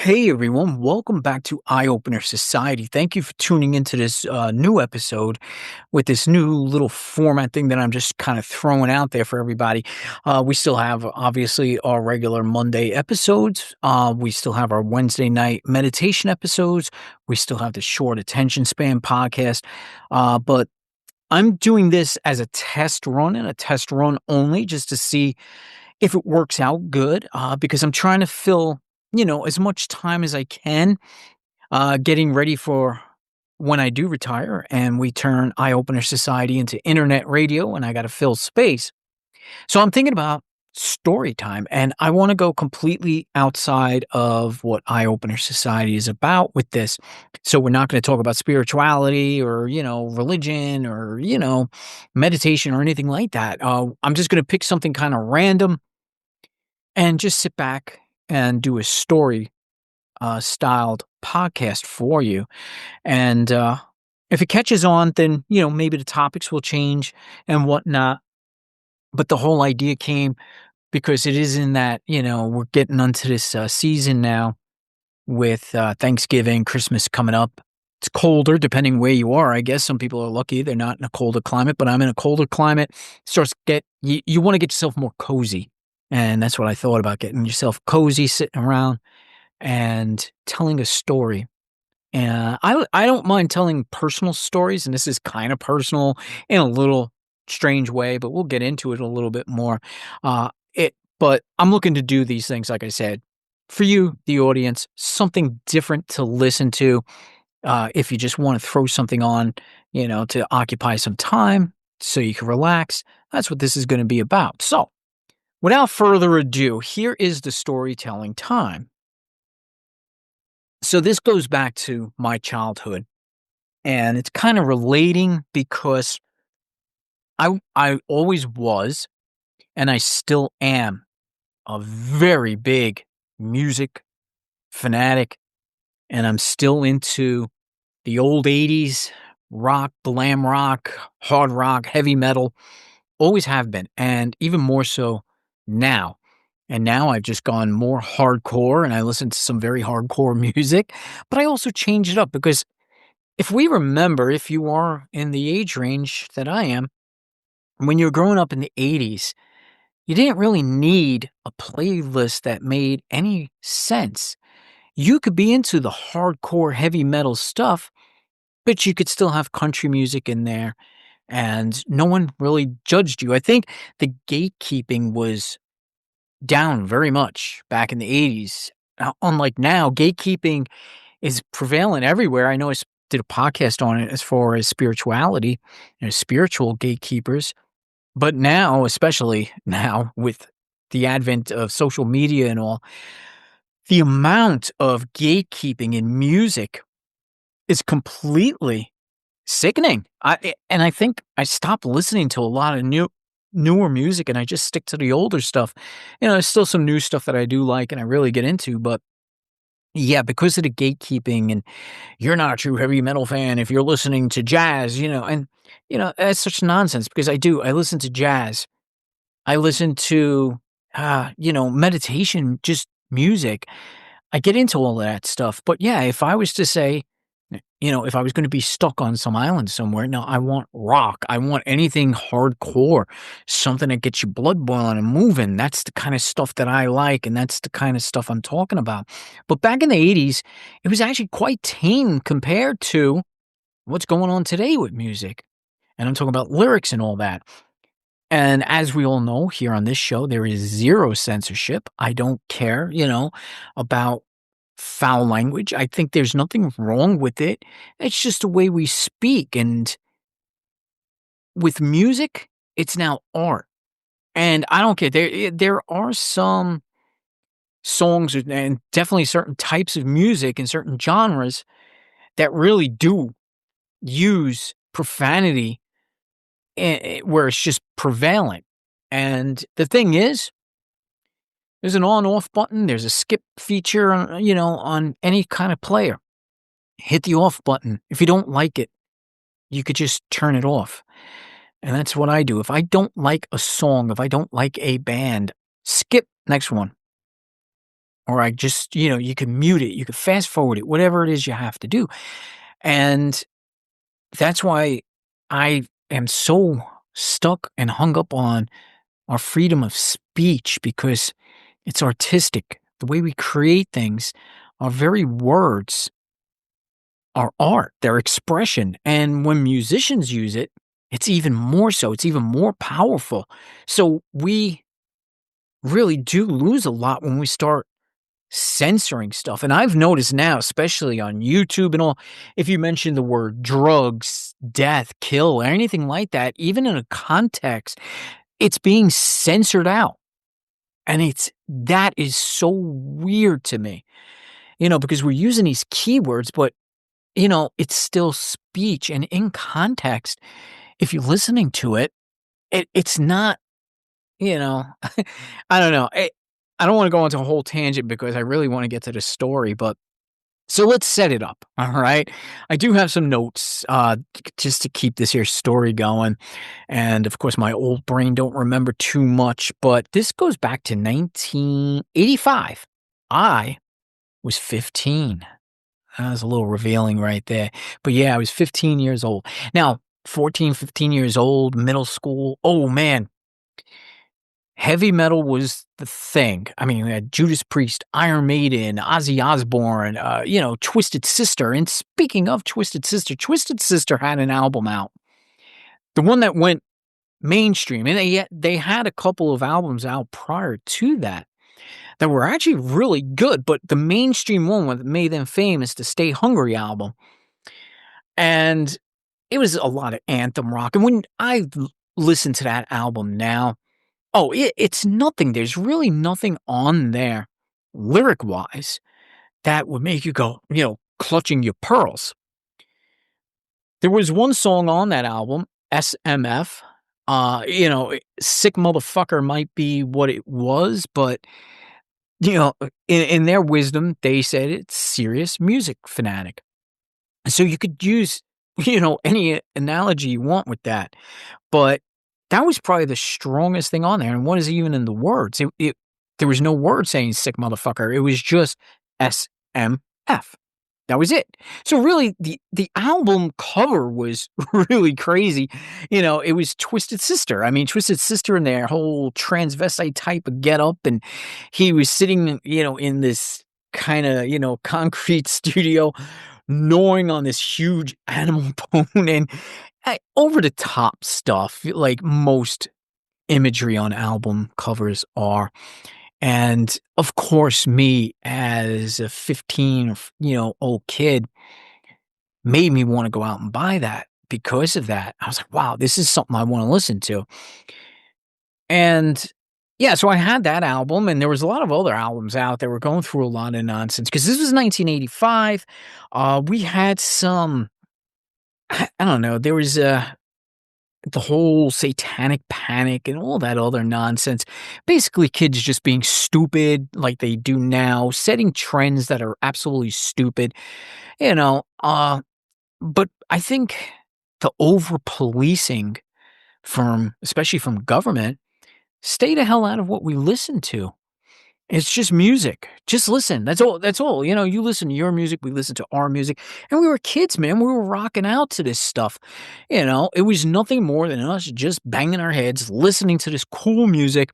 Hey everyone, welcome back to Eye Opener Society. Thank you for tuning into this new episode with this new little format thing that I'm just kind of throwing out there for everybody. We still have obviously our regular Monday episodes. We still have our Wednesday night meditation episodes. We still have the short attention span podcast. But I'm doing this as a test run and a test run only just to see if it works out good, because I'm trying to fill, as much time as I can, getting ready for when I do retire and we turn Eye Opener Society into internet radio and I got to fill space. So I'm thinking about story time and I want to go completely outside of what Eye Opener Society is about with this. So we're not going to talk about spirituality or, religion or, meditation or anything like that. I'm just going to pick something kind of random and just sit back and do a story styled podcast for you. And if it catches on, then, maybe the topics will change and whatnot. But the whole idea came because it is in that, we're getting onto this season now with Thanksgiving, Christmas coming up. It's colder depending where you are. I guess some people are lucky they're not in a colder climate, but I'm in a colder climate. You want to get yourself more cozy. And that's what I thought about, getting yourself cozy, sitting around and telling a story. And I don't mind telling personal stories, and this is kind of personal in a little strange way, but we'll get into it a little bit more. But I'm looking to do these things, like I said, for you, the audience, something different to listen to. If you just want to throw something on, to occupy some time so you can relax, that's what this is going to be about. So, without further ado, here is the storytelling time. So this goes back to my childhood, and it's kind of relating because I always was, and I still am, a very big music fanatic, and I'm still into the old 80s rock, glam rock, hard rock, heavy metal. Always have been, and even more so now. And now I've just gone more hardcore and I listen to some very hardcore music, but I also change it up because if you are in the age range that I am, when you're growing up in the 80s, you didn't really need a playlist that made any sense. You could be into the hardcore heavy metal stuff, but you could still have country music in there and no one really judged you. I think the gatekeeping was down very much back in the 80s. Unlike now, gatekeeping is prevalent everywhere. I know did a podcast on it as far as spirituality, spiritual gatekeepers. But now, especially now with the advent of social media and all, the amount of gatekeeping in music is completely sickening. I think I stopped listening to a lot of newer music and I just stick to the older stuff. There's still some new stuff that I do like and I really get into, but yeah, because of the gatekeeping and you're not a true heavy metal fan if you're listening to jazz, that's such nonsense because I do. I listen to jazz. I listen to meditation, just music. I get into all of that stuff. But yeah, if I was to say, if I was going to be stuck on some island somewhere, no, I want rock. I want anything hardcore, something that gets your blood boiling and moving. That's the kind of stuff that I like, and that's the kind of stuff I'm talking about. But back in the 80s, it was actually quite tame compared to what's going on today with music. And I'm talking about lyrics and all that. And as we all know here on this show, there is zero censorship. I don't care, about foul language. I think there's nothing wrong with it. It's just the way we speak. And with music, it's now art. And I don't care. There are some songs and definitely certain types of music and certain genres that really do use profanity where it's just prevalent. And the thing is, there's an on-off button. There's a skip feature, on any kind of player. Hit the off button. If you don't like it, you could just turn it off. And that's what I do. If I don't like a song, if I don't like a band, skip, next one. or I just, you can mute it, you can fast forward it, whatever it is you have to do. And that's why I am so stuck and hung up on our freedom of speech because it's artistic. The way we create things, our very words are art, their expression. And when musicians use it, it's even more so, it's even more powerful. So we really do lose a lot when we start censoring stuff. And I've noticed now, especially on YouTube and all, if you mention the word drugs, death, kill, or anything like that, even in a context, it's being censored out. And that is so weird to me, because we're using these keywords, but it's still speech. And in context, if you're listening to it, it's not, I don't know. I don't want to go into a whole tangent because I really want to get to the story, but so let's set it up. All right. I do have some notes just to keep this here story going. And of course, my old brain don't remember too much, but this goes back to 1985. I was 15. That was a little revealing right there. But yeah, I was 15 years old. Now, 14, 15 years old, middle school. Oh man, heavy metal was the thing. I mean, we had Judas Priest, Iron Maiden, Ozzy Osbourne, Twisted Sister. And speaking of Twisted Sister had an album out. The one that went mainstream. And they had a couple of albums out prior to that were actually really good. But the mainstream one that made them famous, the Stay Hungry album. And it was a lot of anthem rock. And when I listen to that album now, oh, it's nothing. There's really nothing on there, lyric-wise, that would make you go, clutching your pearls. There was one song on that album, SMF. Sick Motherfucker might be what it was, but, in their wisdom, they said it's serious music fanatic. So you could use, any analogy you want with that. But that was probably the strongest thing on there, and what is even in the words? There was no word saying "sick motherfucker." It was just SMF. That was it. So really, the album cover was really crazy. It was Twisted Sister. I mean, Twisted Sister in their whole transvestite type of getup, and he was sitting, in this kind of, concrete studio, gnawing on this huge animal bone and over the top stuff, like most imagery on album covers are. And of course, me as a 15, old kid made me want to go out and buy that because of that. I was like, wow, this is something I want to listen to. And yeah, so I had that album, and there was a lot of other albums out that were going through a lot of nonsense because this was 1985. We had some, I don't know, there was the whole satanic panic and all that other nonsense. Basically, kids just being stupid like they do now, setting trends that are absolutely stupid, but I think the over policing especially from government, stay the hell out of what we listen to. It's just music. Just listen. That's all. That's all. You listen to your music. We listen to our music. And we were kids, man. We were rocking out to this stuff. It was nothing more than us just banging our heads, listening to this cool music,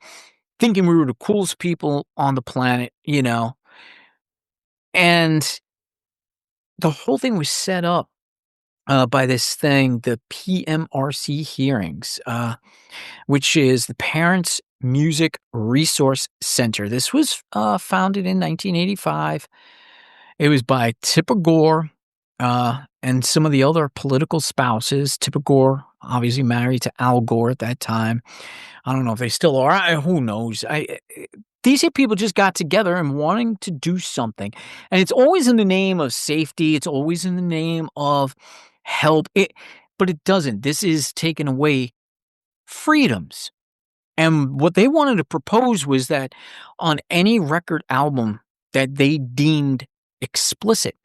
thinking we were the coolest people on the planet, And the whole thing was set up by this thing, the PMRC hearings, which is the Parents Music Resource Center. This was founded in 1985. It was by Tipper Gore and some of the other political spouses. Tipper Gore, obviously married to Al Gore at that time. I don't know if they still are. Who knows? These people just got together and wanting to do something. And it's always in the name of safety. It's always in the name of help. But it doesn't. This is taking away freedoms. And what they wanted to propose was that on any record album that they deemed explicit,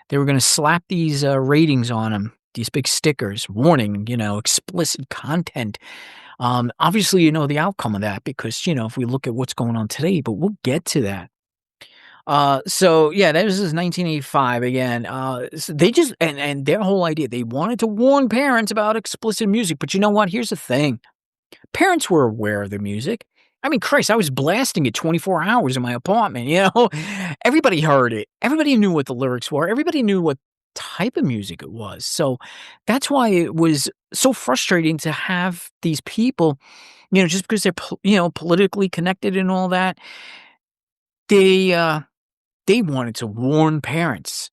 they were going to slap these ratings on them, these big stickers, warning, explicit content. Obviously, the outcome of that because, if we look at what's going on today, but we'll get to that. So yeah, that was 1985 again. So they just and their whole idea, they wanted to warn parents about explicit music, but you know what? Here's the thing. Parents were aware of the music. I mean, Christ, I was blasting it 24 hours in my apartment, you know? Everybody heard it. Everybody knew what the lyrics were. Everybody knew what type of music it was. So that's why it was so frustrating to have these people, just because they're, politically connected and all that, they, uh, they wanted to warn parents.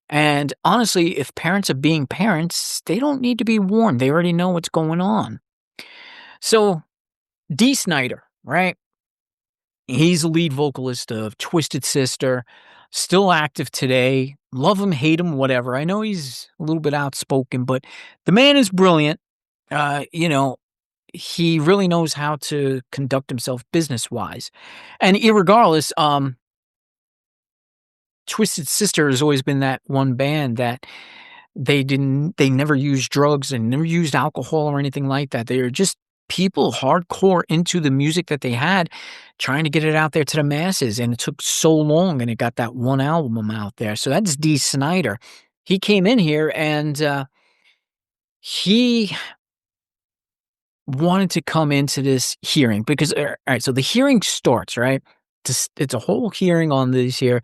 And honestly, if parents are being parents, they don't need to be warned. They already know what's going on. So Dee Snider, right? He's the lead vocalist of Twisted Sister, still active today. Love him, hate him, whatever. I know he's a little bit outspoken, but the man is brilliant. Uh, you know, he really knows how to conduct himself business wise. And irregardless, Twisted Sister has always been that one band that they never used drugs and never used alcohol or anything like that. They were just people hardcore into the music that they had, trying to get it out there to the masses, and it took so long, and it got that one album out there. So that's Dee Snider. He came in here and, he wanted to come into this hearing because alright, so the hearing starts, right? It's a whole hearing on these here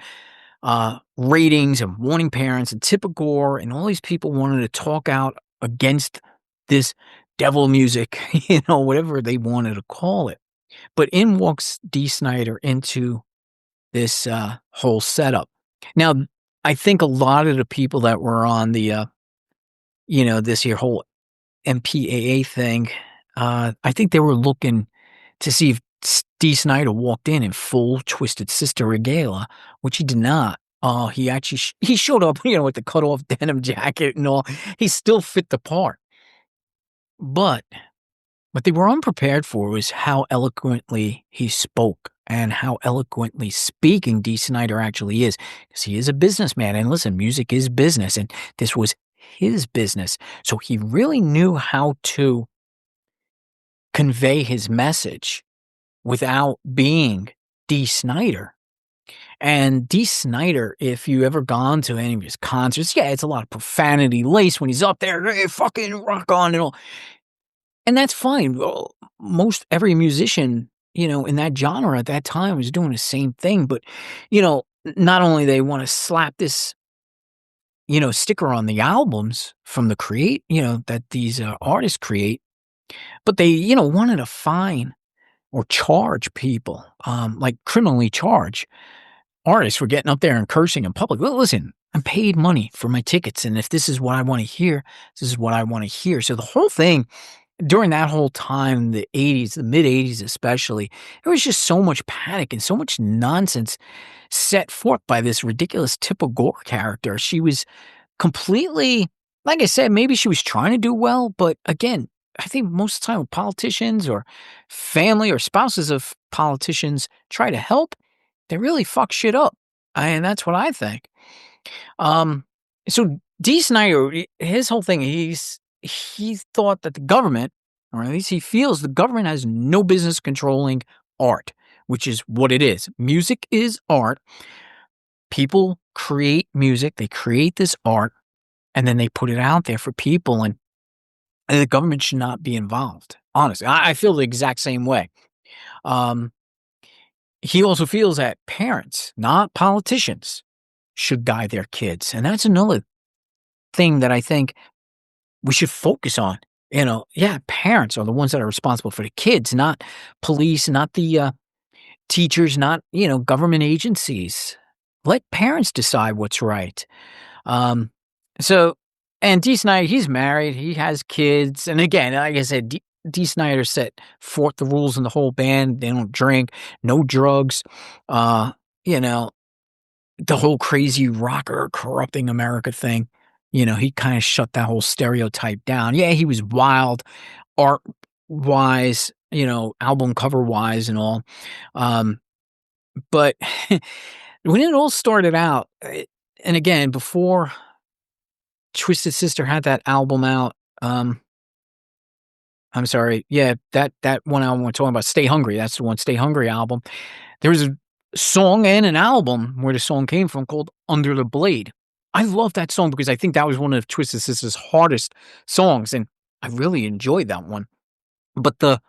ratings and warning parents and Tipper Gore and all these people wanted to talk out against this devil music, whatever they wanted to call it. But in walks Dee Snider into this whole setup. Now, I think a lot of the people that were on the, this here whole MPAA thing, I think they were looking to see if Dee Snider walked in full Twisted Sister regalia, which he did not. He actually he showed up, with the cut off denim jacket and all. He still fit the part. But what they were unprepared for was how eloquently he spoke and how eloquently speaking Dee Snider actually is. Because he is a businessman. And listen, music is business. And this was his business. So he really knew how to convey his message without being Dee Snider. And Dee Snider, if you ever gone to any of his concerts, yeah, it's a lot of profanity laced when he's up there, hey, fucking rock on and all. And that's fine. Well, most every musician, in that genre at that time was doing the same thing. But, not only they want to slap this, sticker on the albums from the that these artists create, but they, wanted to fine or charge people, like criminally charge artists for getting up there and cursing in public. Well, listen, I'm paid money for my tickets. And if this is what I want to hear, this is what I want to hear. So the whole thing during that whole time, the 80s, the mid 80s especially, there was just so much panic and so much nonsense set forth by this ridiculous Tipper Gore character. She was completely, like I said, maybe she was trying to do well, but again, I think most of the time when politicians or family or spouses of politicians try to help, they really fuck shit up. And that's what I think. Um, so Dee Snider, his whole thing, he thought that the government, or at least he feels the government has no business controlling art, which is what it is. Music is art. People create music, they create this art, and then they put it out there for people, and the government should not be involved. Honestly, I feel the exact same way. Um, he also feels that parents, not politicians, should guide their kids. And that's another thing that I think we should focus on. Yeah, parents are the ones that are responsible for the kids, not police, not the teachers, not, government agencies. Let parents decide what's right. Um, so, and Dee Snider, he's married, he has kids. And again, like I said, Dee Snider set forth the rules in the whole band. They don't drink, no drugs, you know, the whole crazy rocker corrupting America thing. He kind of shut that whole stereotype down. Yeah, he was wild, art wise, album cover wise and all. But when it all started out, and again, before Twisted Sister had that album out, I'm sorry, yeah, that one album we're talking about, Stay Hungry, that's the one, Stay Hungry album. There was song and an album where the song came from called Under the Blade. I love that song because I think that was one of Twisted Sister's hardest songs, and I really enjoyed that one. But the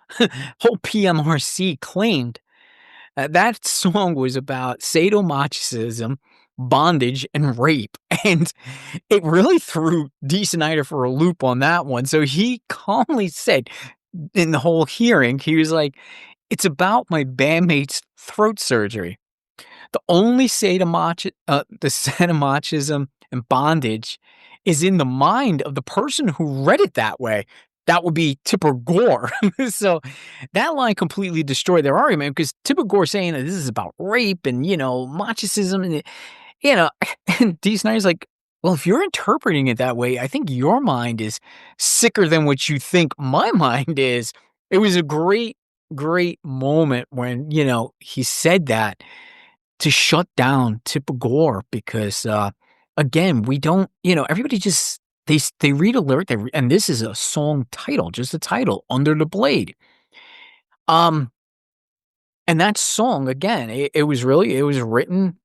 whole PMRC claimed that song was about sadomasochism, bondage, and rape, and it really threw Dee Snider for a loop on that one. So he calmly said in the whole hearing, he was like, "It's about my bandmate's throat surgery. The only the sadomasochism and bondage is in the mind of the person who read it that way. That would be Tipper Gore." So that line completely destroyed their argument because Tipper Gore saying that this is about rape and, machismo and, you know, and Dee Snider's like, well, if you're interpreting it that way, I think your mind is sicker than what you think my mind is. It was a great, great moment when, he said that to shut down Tipper Gore because, again, we don't, everybody just they read a lyric, and this is a song title, just a title, "Under the Blade." Um, and that song, again, it was written,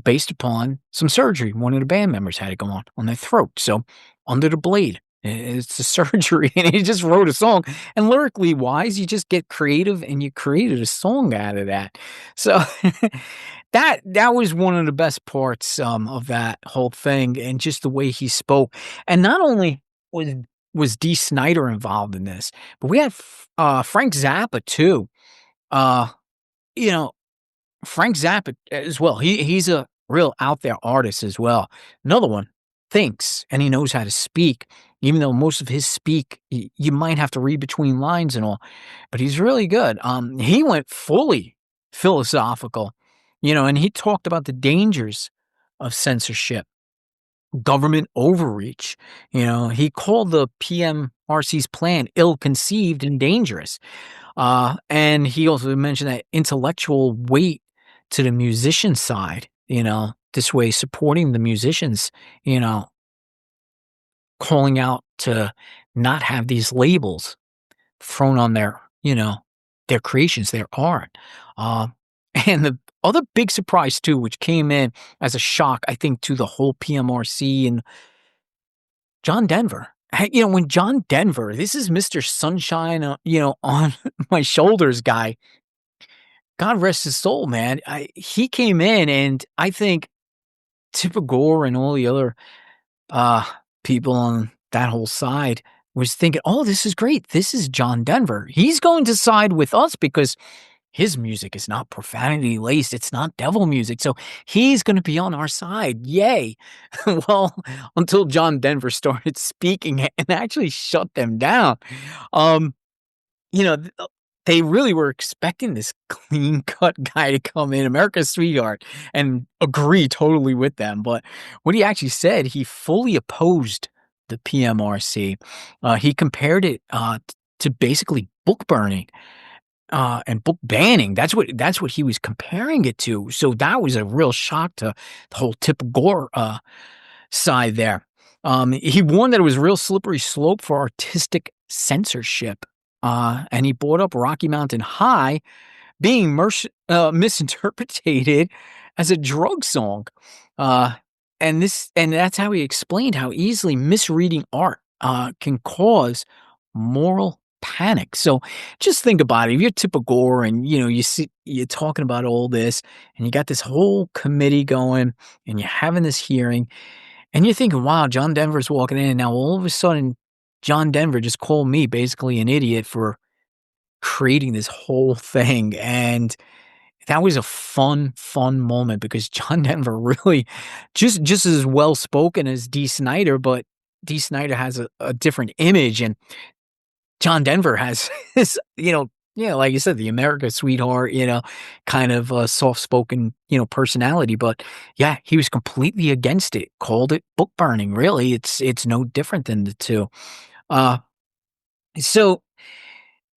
based upon some surgery. One of the band members had it go on their throat. So, "Under the Blade." It's a surgery, and he just wrote a song. And lyrically wise, you just get creative, and you created a song out of that. So that was one of the best parts of that whole thing, and just the way he spoke. And not only was Dee Snider involved in this, but we had Frank Zappa too. Uh, you know, Frank Zappa as well. He's a real out there artist as well. Another one thinks and he knows how to speak, even though most of his speak you might have to read between lines and all, but he's really good. He went fully philosophical, and he talked about the dangers of censorship, government overreach. He called the PMRC's plan ill-conceived and dangerous. And he also mentioned that intellectual weight to the musician side, this way supporting the musicians, calling out to not have these labels thrown on their creations, their art. Uh, and the other big surprise too, which came in as a shock, I think, to the whole PMRC and John Denver. When John Denver, this is Mr. Sunshine, on my shoulders guy. God rest his soul, man. He came in, and I think Tipper Gore and all the other people on that whole side was thinking, "Oh, this is great. This is John Denver. He's going to side with us because his music is not profanity laced. It's not devil music. So he's going to be on our side. Yay." Well, until John Denver started speaking and actually shut them down. Um, they really were expecting this clean cut guy to come in, America's sweetheart, and agree totally with them. But what he actually said, he fully opposed the PMRC. He compared it to basically book burning and book banning. That's what he was comparing it to. So that was a real shock to the whole Tip Gore side there. He warned that it was a real slippery slope for artistic censorship. And he brought up Rocky Mountain High being misinterpreted as a drug song. And that's how he explained how easily misreading art can cause moral panic. So just think about it. If you're Tipper Gore and you're talking about all this, and you got this whole committee going, and you're having this hearing, and you're thinking, wow, John Denver's walking in, and now all of a sudden John Denver just called me basically an idiot for creating this whole thing. And that was a fun moment because John Denver really just as well spoken as Dee Snider, but Dee Snider has a different image, and John Denver has this, like you said, the America sweetheart, kind of soft spoken, personality. But yeah, he was completely against it, called it book burning. Really, it's no different than the two. Uh, so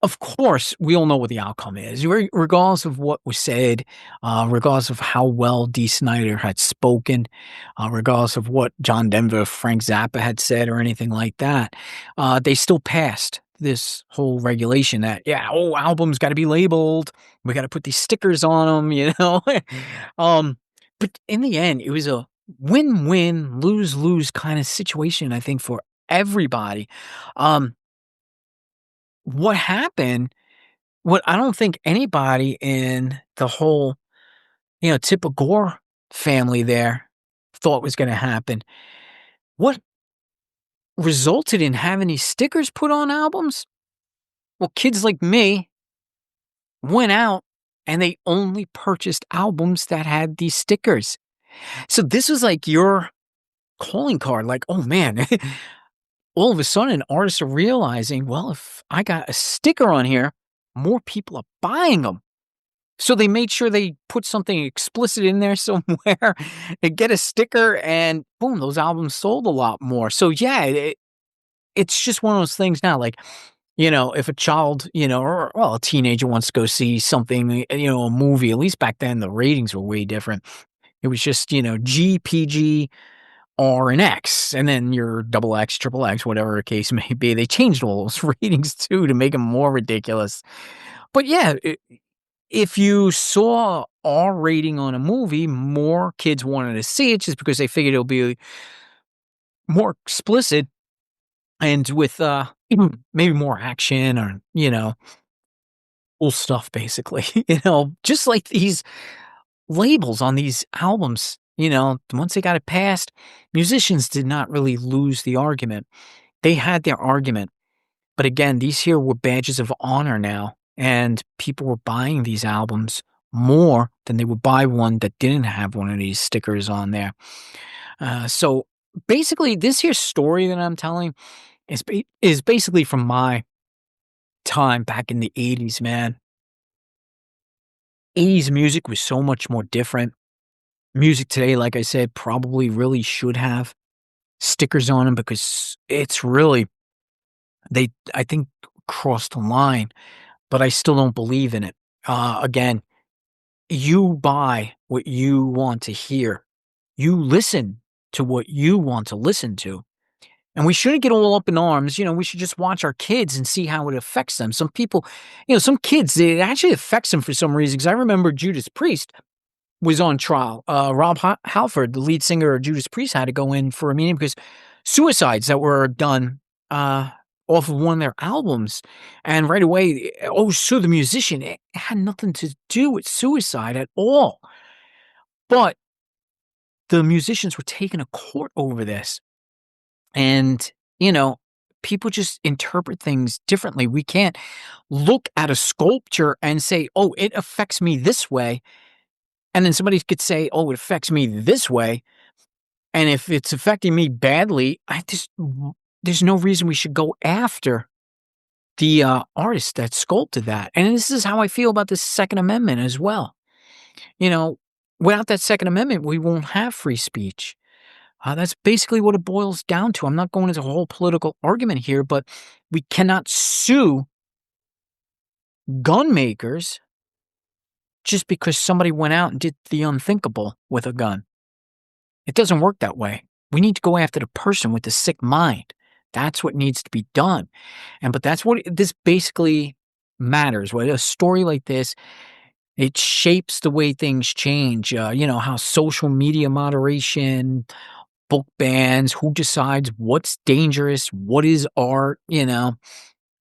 of course, we all know what the outcome is, regardless of what was said, regardless of how well Dee Snider had spoken, regardless of what John Denver, Frank Zappa had said, or anything like that. They still passed this whole regulation that, yeah, oh, albums got to be labeled. We got to put these stickers on them, um, but in the end, it was a win-win, lose-lose kind of situation, I think, for everybody. Um, what happened, what I don't think anybody in the whole, typical Gore family there thought was going to happen. What resulted in having these stickers put on albums? Well, kids like me went out and they only purchased albums that had these stickers. So this was like your calling card, like, oh man, all of a sudden artists are realizing, well, if I got a sticker on here, more people are buying them. So they made sure they put something explicit in there somewhere and get a sticker, and boom, those albums sold a lot more. So yeah, it's just one of those things now. Like, if a child, or well, a teenager wants to go see something, a movie, at least back then the ratings were way different. It was just, G, PG, R, and X, and then your double X, triple X, whatever the case may be. They changed all those ratings too to make them more ridiculous. But yeah, if you saw R rating on a movie, more kids wanted to see it just because they figured it'll be more explicit and with maybe more action or cool stuff basically. Just like these labels on these albums, once they got it passed, musicians did not really lose the argument. They had their argument. But again, these here were badges of honor now, and people were buying these albums more than they would buy one that didn't have one of these stickers on there. So basically, this here story that I'm telling is basically from my time back in the 80s, man. 80s music was so much more different. Music today, like I said, probably really should have stickers on them because it's really, I think, crossed the line, but I still don't believe in it. Again, you buy what you want to hear. You listen to what you want to listen to. And we shouldn't get all up in arms. We should just watch our kids and see how it affects them. Some people, some kids, it actually affects them for some reason. Because I remember Judas Priest was on trial. Rob Halford, the lead singer of Judas Priest, had to go in for a meeting because suicides that were done off of one of their albums. And right away, oh, so the musician, it had nothing to do with suicide at all. But the musicians were taken to court over this. And, people just interpret things differently. We can't look at a sculpture and say, oh, it affects me this way. And then somebody could say, oh, it affects me this way. And if it's affecting me badly, there's no reason we should go after the artist that sculpted that. And this is how I feel about the Second Amendment as well. Without that Second Amendment, we won't have free speech. That's basically what it boils down to. I'm not going into a whole political argument here, but we cannot sue gun makers just because somebody went out and did the unthinkable with a gun. It doesn't work that way. We need to go after the person with the sick mind. That's what needs to be done. But that's what this basically matters. What a story like this, it shapes the way things change. How social media moderation, book bans, who decides what's dangerous, what is art,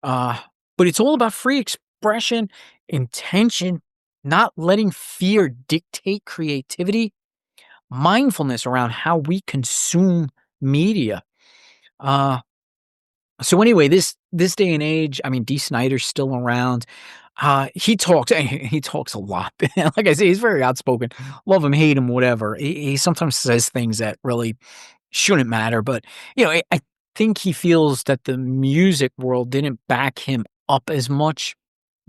but it's all about free expression, intention, not letting fear dictate creativity, mindfulness around how we consume media. So anyway, this day and age, I mean, Dee Snider's still around. He talks a lot. Like I say, he's very outspoken. Love him, hate him, whatever. He sometimes says things that really shouldn't matter. But, I think he feels that the music world didn't back him up as much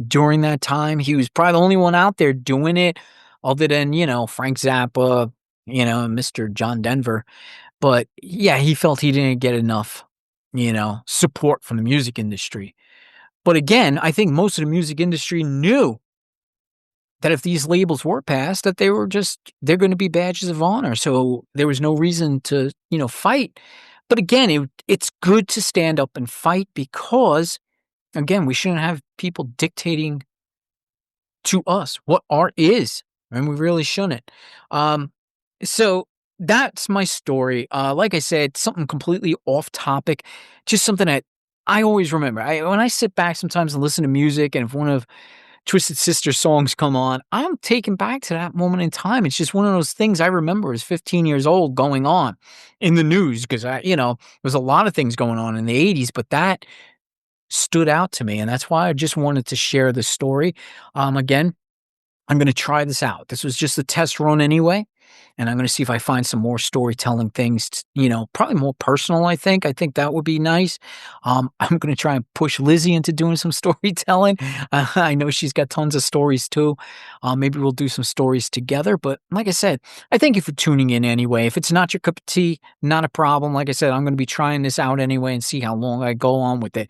during that time. He was probably the only one out there doing it other than, Frank Zappa, Mr. John Denver. But yeah, he felt he didn't get enough, support from the music industry. But again, I think most of the music industry knew that if these labels were passed, that they're going to be badges of honor. So there was no reason to, fight. But again, it's good to stand up and fight because Again, we shouldn't have people dictating to us what art is, and we really shouldn't. Um, so that's my story. Like I said, something completely off topic, just something that I always remember. When I sit back sometimes and listen to music, and if one of Twisted Sister songs come on, I'm taken back to that moment in time. It's just one of those things I remember as 15 years old going on in the news because there's a lot of things going on in the 80s, but that stood out to me, and that's why I just wanted to share the story. Again, I'm going to try this out. This was just a test run anyway. And I'm going to see if I find some more storytelling things, probably more personal. I think that would be nice. I'm going to try and push Lizzie into doing some storytelling. I know she's got tons of stories too. Maybe we'll do some stories together. But like I said, I thank you for tuning in anyway. If it's not your cup of tea, not a problem. Like I said, I'm going to be trying this out anyway and see how long I go on with it.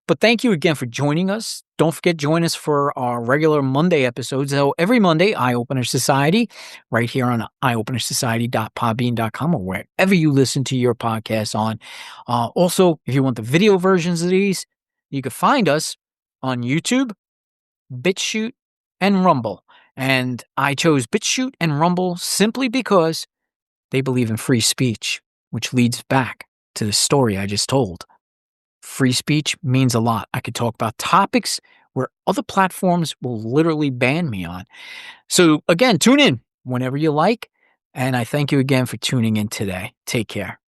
But thank you again for joining us. Don't forget, join us for our regular Monday episodes. So every Monday, Eye Opener Society, right here on eyeopenersociety.podbean.com or wherever you listen to your podcasts on. Also, if you want the video versions of these, you can find us on YouTube, BitChute, and Rumble. And I chose BitChute and Rumble simply because they believe in free speech, which leads back to the story I just told. Free speech means a lot. I could talk about topics where other platforms will literally ban me on. So again, tune in whenever you like. And I thank you again for tuning in today. Take care.